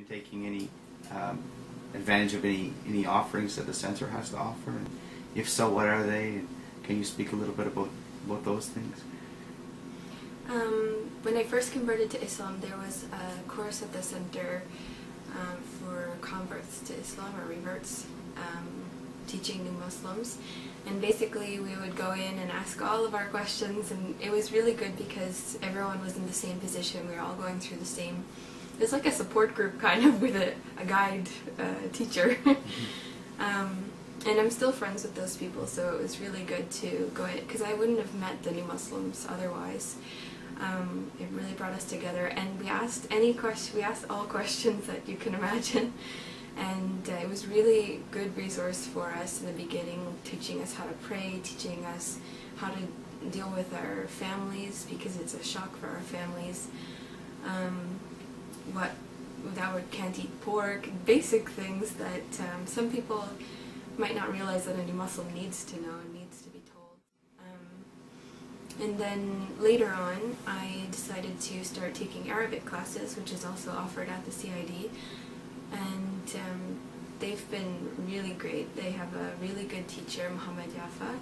been taking any advantage of any offerings that the center has to offer? And if so, what are they? And can you speak a little bit about those things? When I first converted to Islam, there was a course at the center for converts to Islam, or reverts, teaching new Muslims. And basically we would go in and ask all of our questions, and it was really good because everyone was in the same position. We were all going through the same, it was like a support group kind of, with a guide teacher. And I'm still friends with those people, so it was really good to go in, because I wouldn't have met the new Muslims otherwise. It really brought us together, and we asked all questions that you can imagine. And it was really good resource for us in the beginning, teaching us how to pray, teaching us how to deal with our families, because it's a shock for our families. That we can't eat pork, basic things that some people might not realize that a new Muslim needs to know and needs to be told. And then later on, I decided to start taking Arabic classes, which is also offered at the CID. And they've been really great. They have a really good teacher, Muhammad Yafa,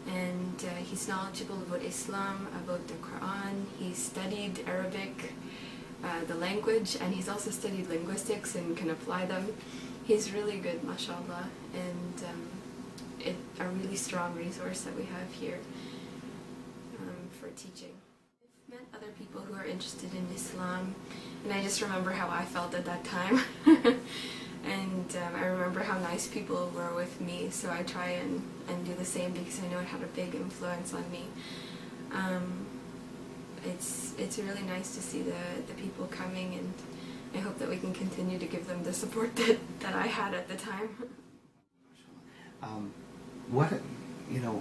and he's knowledgeable about Islam, about the Quran. He studied Arabic, the language, and he's also studied linguistics and can apply them. He's really good, mashallah, and a really strong resource that we have here for teaching. I've met other people who are interested in Islam, and I just remember how I felt at that time. And I remember how nice people were with me, so I try and do the same, because I know it had a big influence on me. It's really nice to see the people coming, and I hope that we can continue to give them the support that I had at the time.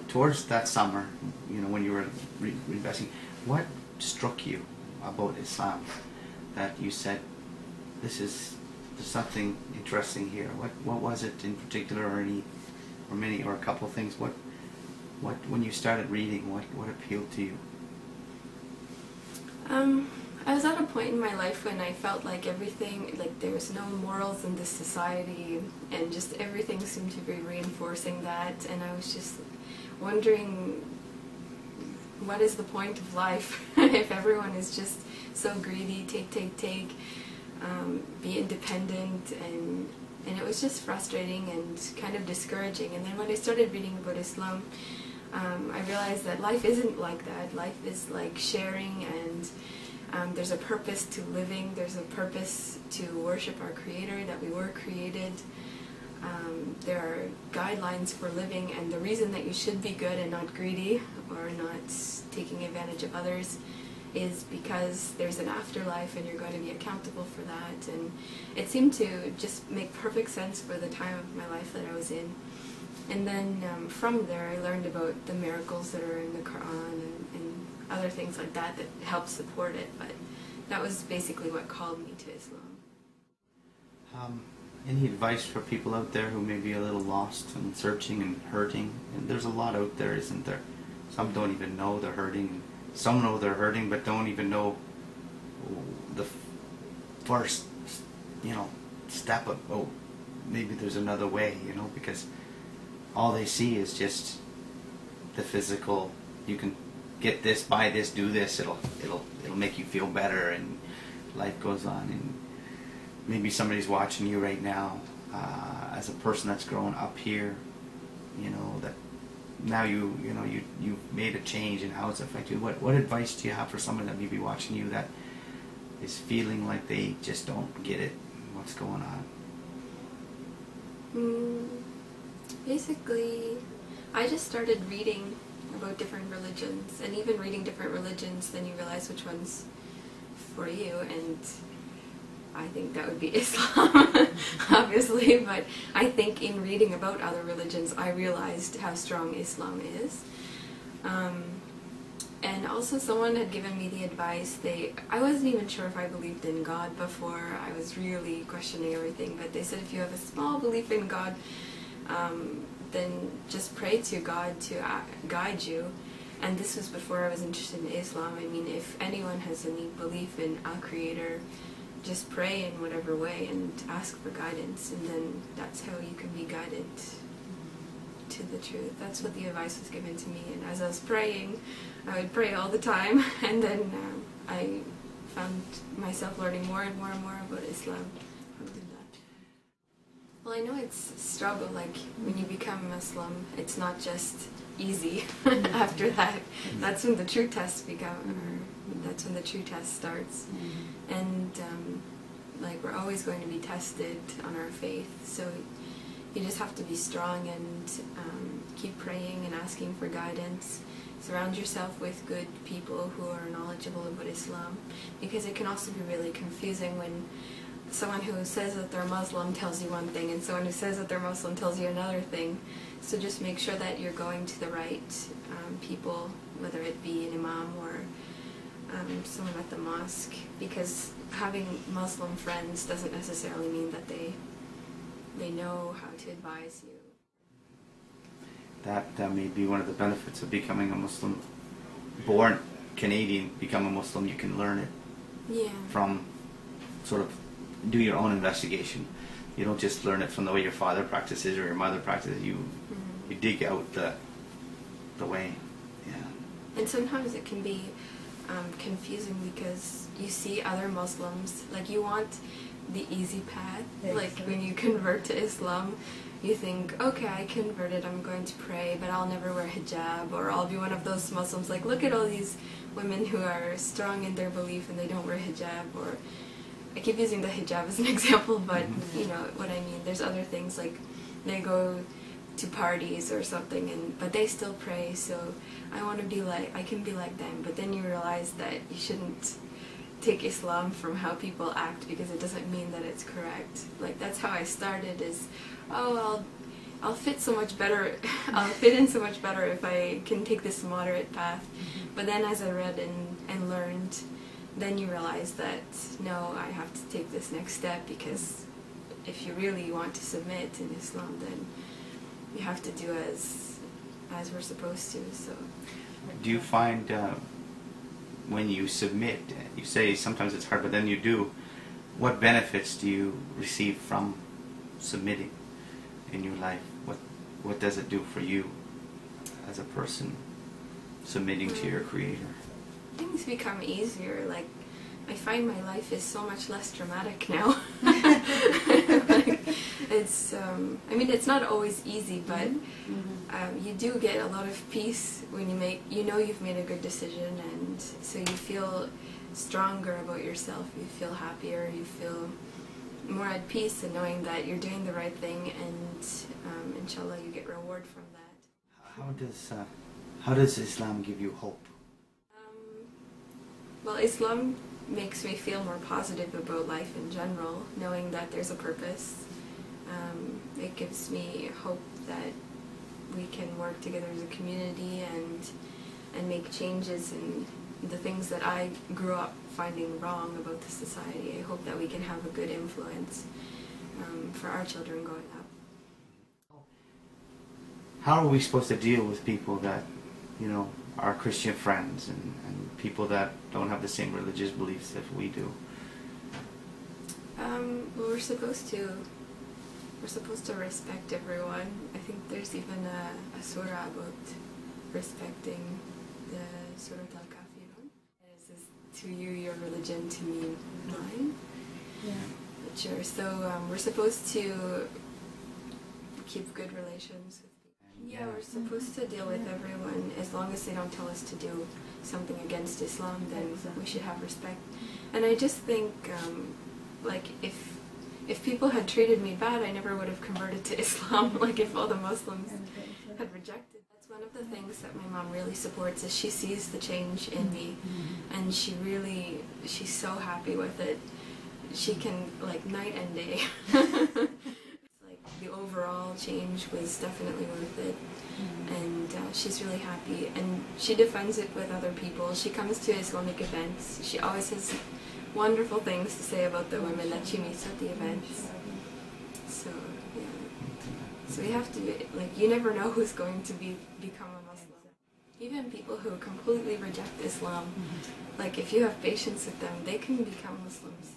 Towards that summer, when you were reinvesting, what struck you about Islam that you said, there's something interesting here? What was it in particular, or a couple of things? When you started reading, what appealed to you? I was at a point in my life when I felt like everything, like there was no morals in this society, and just everything seemed to be reinforcing that, and I was just wondering, what is the point of life if everyone is just so greedy, take, be independent, and it was just frustrating and kind of discouraging. And then when I started reading about Islam, I realized that life isn't like that. Life is like sharing, and there's a purpose to living, there's a purpose to worship our Creator, that we were created. There are guidelines for living, and the reason that you should be good and not greedy or not taking advantage of others is because there's an afterlife and you're going to be accountable for that. And it seemed to just make perfect sense for the time of my life that I was in. And then from there I learned about the miracles that are in the Quran and other things like that help support it, but that was basically what called me to Islam. Any advice for people out there who may be a little lost and searching and hurting? And there's a lot out there, isn't there? Some don't even know they're hurting. Some know they're hurting but don't even know the first, step of, oh, maybe there's another way, because all they see is just the physical. You can get this, buy this, do this, it'll make you feel better, and life goes on. And maybe somebody's watching you right now as a person that's grown up here, that now you've made a change, and how it's affected you. What advice do you have for someone that may be watching you that is feeling like they just don't get it, what's going on? Basically, I just started reading about different religions, and even reading different religions, then you realize which one's for you, and I think that would be Islam, obviously, but I think in reading about other religions I realized how strong Islam is. And also someone had given me the advice, I wasn't even sure if I believed in God before, I was really questioning everything, but they said if you have a small belief in God, then just pray to God to guide you. And this was before I was interested in Islam. I mean, if anyone has any belief in a Creator, just pray in whatever way and ask for guidance, and then that's how you can be guided to the truth. That's what the advice was given to me, and as I was praying, I would pray all the time, and then I found myself learning more and more and more about Islam. Well, I know it's a struggle, like when you become Muslim, it's not just easy after that. That's when the true test that's when the true test starts. And like we're always going to be tested on our faith, so you just have to be strong and keep praying and asking for guidance. Surround yourself with good people who are knowledgeable about Islam, because it can also be really confusing when someone who says that they're Muslim tells you one thing and someone who says that they're Muslim tells you another thing. So just make sure that you're going to the right people, whether it be an imam or someone at the mosque, because having Muslim friends doesn't necessarily mean that they know how to advise you. That may be one of the benefits of becoming a Muslim. Born Canadian, become a Muslim, you can learn it from sort of do your own investigation. You don't just learn it from the way your father practices or your mother practices. You dig out the way. Yeah. And sometimes it can be confusing because you see other Muslims, like you want the easy path. Like when you convert to Islam, you think, okay, I converted, I'm going to pray, but I'll never wear hijab, or I'll be one of those Muslims, like look at all these women who are strong in their belief and they don't wear hijab. Or I keep using the hijab as an example, but you know what I mean. There's other things, like they go to parties or something, but they still pray, so I can be like them. But then you realize that you shouldn't take Islam from how people act, because it doesn't mean that it's correct. Like that's how I started, is, oh, I'll fit so much better, I'll fit in so much better if I can take this moderate path. But then as I read and learned, then you realize that, no, I have to take this next step, because if you really want to submit in Islam, then you have to do as we're supposed to. So, do you find when you submit, you say sometimes it's hard, but then you do, what benefits do you receive from submitting in your life? What does it do for you as a person, submitting to your Creator? Things become easier. Like, I find my life is so much less dramatic now. Like, it's, I mean, it's not always easy, but you do get a lot of peace when you know you've made a good decision, and so you feel stronger about yourself, you feel happier, you feel more at peace in knowing that you're doing the right thing, and inshallah you get reward from that. How does Islam give you hope? Well, Islam makes me feel more positive about life in general, knowing that there's a purpose. It gives me hope that we can work together as a community and make changes in the things that I grew up finding wrong about the society. I hope that we can have a good influence for our children growing up. How are we supposed to deal with people that, you know, are Christian friends and people that don't have the same religious beliefs that we do? Well, we're supposed to respect everyone. I think there's even a surah about respecting the Surah Al-Kafirun. It says, to you your religion, to me mine. Yeah. Sure. So we're supposed to keep good relations with people. Yeah, we're supposed to deal with everyone. As long as they don't tell us to do something against Islam, then we should have respect. And I just think, like, if people had treated me bad, I never would have converted to Islam, like if all the Muslims had rejected. That's one of the things that my mom really supports, is she sees the change in me, and she's so happy with it. She can, like, night and day. Like, the overall change was definitely worth it, and she's really happy, and she defends it with other people. She comes to Islamic events. She always has wonderful things to say about the women that she meets at the events. So, yeah. So we have to, like, you never know who's going to become a Muslim. Even people who completely reject Islam, like, if you have patience with them, they can become Muslims.